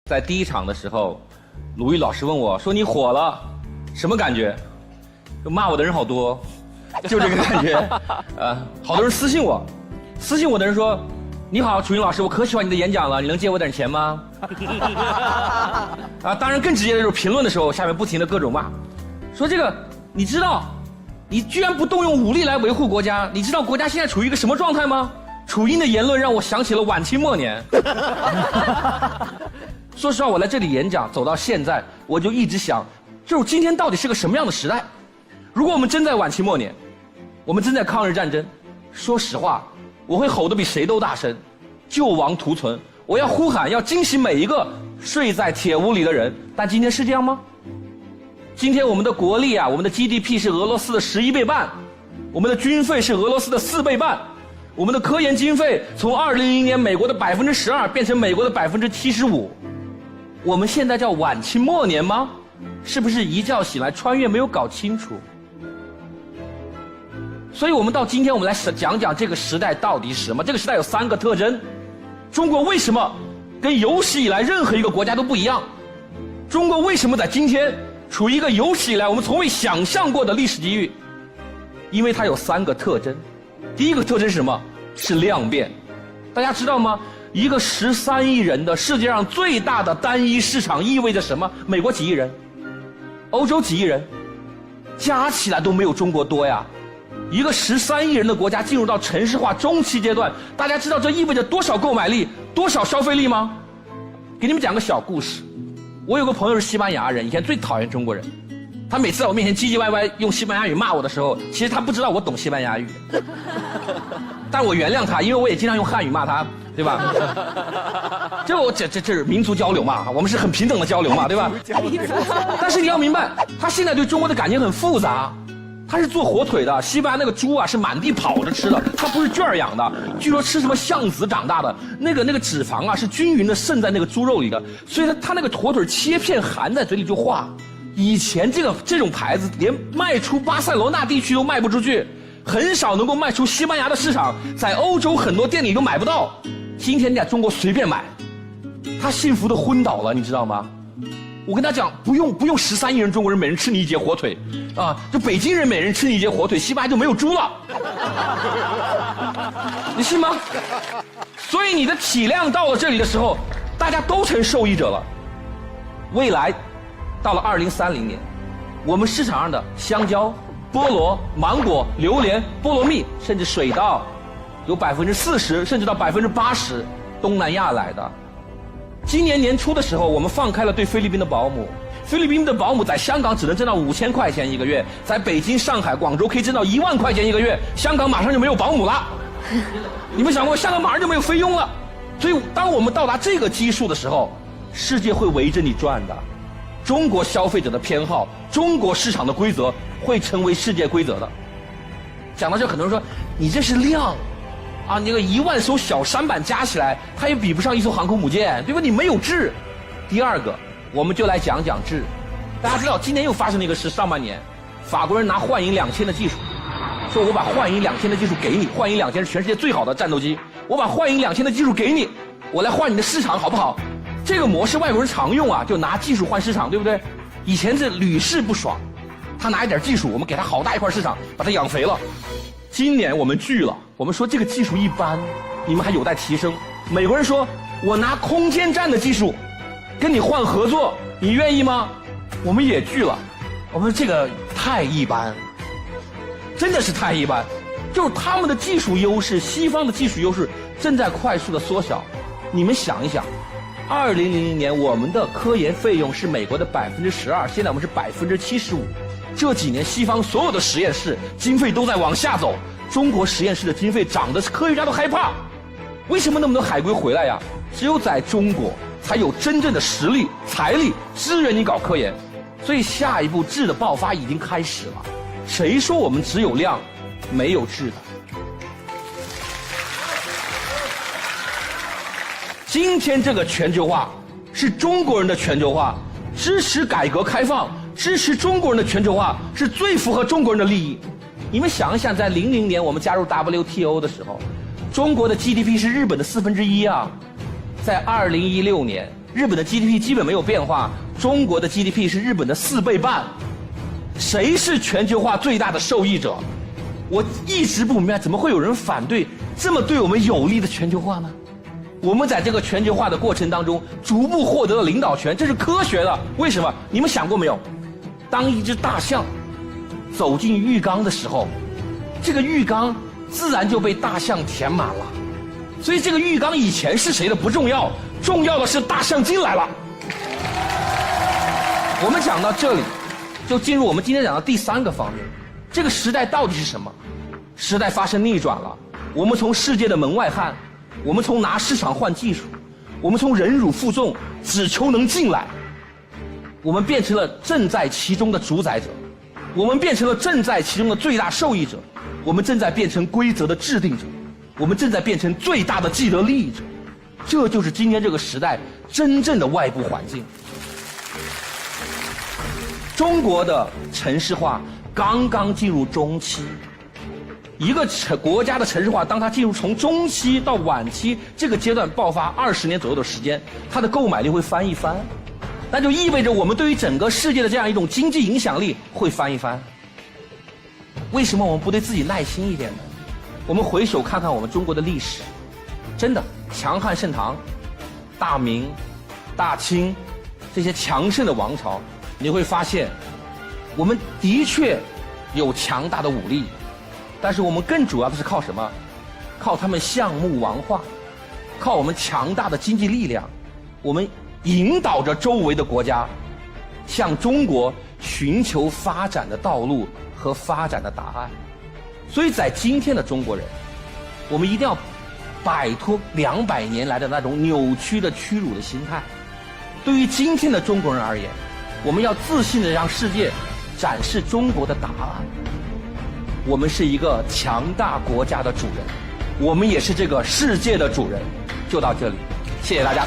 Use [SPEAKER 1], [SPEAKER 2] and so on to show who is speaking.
[SPEAKER 1] 在第一场的时候，鲁豫老师问我说：“你火了，什么感觉？”就骂我的人好多，就这个感觉。好多人私信我的人说：“你好，楚云老师，我可喜欢你的演讲了，你能借我点钱吗？”当然更直接的就是评论的时候，下面不停的各种骂，说这个你知道，你居然不动用武力来维护国家，你知道国家现在处于一个什么状态吗？楚英的言论让我想起了晚清末年。说实话，我来这里演讲走到现在，我就一直想，就是今天到底是个什么样的时代？如果我们真在晚清末年，我们真在抗日战争，说实话，我会吼得比谁都大声，救亡图存，我要呼喊，要惊喜每一个睡在铁屋里的人。但今天是这样吗？今天我们的国力啊，我们的 GDP 是俄罗斯的11倍半，我们的军费是俄罗斯的4倍半，我们的科研经费从2000年美国的12%变成美国的75%。我们现在叫晚清末年吗？是不是一觉醒来穿越没有搞清楚？所以我们到今天我们来讲讲这个时代到底是什么。这个时代有3个特征。中国为什么跟有史以来任何一个国家都不一样？中国为什么在今天处于一个有史以来我们从未想象过的历史机遇？因为它有3个特征。第一个特征是什么？是量变。大家知道吗？一个13亿人的世界上最大的单一市场意味着什么？美国几亿人，欧洲几亿人，加起来都没有中国多呀。一个13亿人的国家进入到城市化中期阶段，大家知道这意味着多少购买力，多少消费力吗？给你们讲个小故事。我有个朋友是西班牙人，以前最讨厌中国人。他每次在我面前唧唧歪歪用西班牙语骂我的时候，其实他不知道我懂西班牙语。但我原谅他，因为我也经常用汉语骂他，对吧？这是民族交流嘛，我们是很平等的交流嘛，对吧？但是你要明白，他现在对中国的感情很复杂。他是做火腿的，西班牙那个猪啊是满地跑着吃的，他不是圈养的。据说吃什么橡子长大的，那个脂肪啊是均匀的渗在那个猪肉里的，所以他那个火腿切片含在嘴里就化。以前这种牌子连卖出巴塞罗那地区都卖不出去，很少能够卖出西班牙的市场，在欧洲很多店里都买不到。今天在中国随便买，他幸福的昏倒了，你知道吗？我跟他讲，不用13亿人中国人每人吃你1节火腿，啊，就北京人每人吃你1节火腿，西班牙就没有猪了，你信吗？所以你的体量到了这里的时候，大家都成受益者了。未来，到了2030年，我们市场上的香蕉、菠萝、芒果、榴莲、菠萝蜜，甚至水稻，有40%甚至到80%东南亚来的。今年年初的时候，我们放开了对菲律宾的保姆。菲律宾的保姆在香港只能挣到5000块钱1个月，在北京、上海、广州可以挣到1万块钱1个月。香港马上就没有保姆了，你们想过，香港马上就没有菲佣了。所以，当我们到达这个基数的时候，世界会围着你转的。中国消费者的偏好，中国市场的规则会成为世界规则的。讲到这，很多人说你这是量。啊，那个1万艘小舢板加起来，它也比不上一艘航空母舰，对吧？你没有质。第二个，我们就来讲讲质。大家知道，今年又发生了一个事，上半年，法国人拿幻影2000的技术，说我把幻影2000的技术给你，幻影2000是全世界最好的战斗机，我把幻影2000的技术给你，我来换你的市场，好不好？这个模式外国人常用啊，就拿技术换市场，对不对？以前是屡试不爽，他拿一点技术，我们给他好大一块市场，把他养肥了。今年我们聚了，我们说这个技术一般，你们还有待提升。美国人说，我拿空间站的技术跟你换合作，你愿意吗？我们也聚了，我们说这个太一般，真的是太一般。就是他们的技术优势，西方的技术优势正在快速的缩小。你们想一想，2000年我们的科研费用是美国的12%，现在我们是75%。这几年西方所有的实验室经费都在往下走，中国实验室的经费涨的是科学家都害怕。为什么那么多海归回来呀？只有在中国才有真正的实力、财力支援你搞科研。所以下一步质的爆发已经开始了。谁说我们只有量没有质的？今天这个全球化是中国人的全球化，支持改革开放，支持中国人的全球化是最符合中国人的利益。你们想一想，在00年我们加入 WTO 的时候，中国的 GDP 是日本的1/4啊。在2016年，日本的 GDP 基本没有变化，中国的 GDP 是日本的4倍半。谁是全球化最大的受益者？我一直不明白，怎么会有人反对这么对我们有利的全球化呢？我们在这个全球化的过程当中，逐步获得了领导权，这是科学的。为什么？你们想过没有？当一只大象走进浴缸的时候，这个浴缸自然就被大象填满了。所以这个浴缸以前是谁的不重要，重要的是大象进来了。我们讲到这里，就进入我们今天讲的第3个方面。这个时代到底是什么？时代发生逆转了。我们从世界的门外汉，我们从拿市场换技术，我们从忍辱负重只求能进来，我们变成了正在其中的主宰者，我们变成了正在其中的最大受益者，我们正在变成规则的制定者，我们正在变成最大的既得利益者。这就是今天这个时代真正的外部环境。中国的城市化刚刚进入中期，一个国家的城市化，当它进入从中期到晚期这个阶段爆发20年左右的时间，它的购买力会翻一番，那就意味着我们对于整个世界的这样一种经济影响力会翻一番。为什么我们不对自己耐心一点呢？我们回首看看我们中国的历史，真的强汉盛唐、大明、大清这些强盛的王朝，你会发现我们的确有强大的武力，但是我们更主要的是靠什么？靠他们项目文化，靠我们强大的经济力量，我们引导着周围的国家向中国寻求发展的道路和发展的答案。所以在今天的中国人，我们一定要摆脱200年来的那种扭曲的屈辱的心态。对于今天的中国人而言，我们要自信地让世界展示中国的答案。我们是一个强大国家的主人，我们也是这个世界的主人。就到这里，谢谢大家。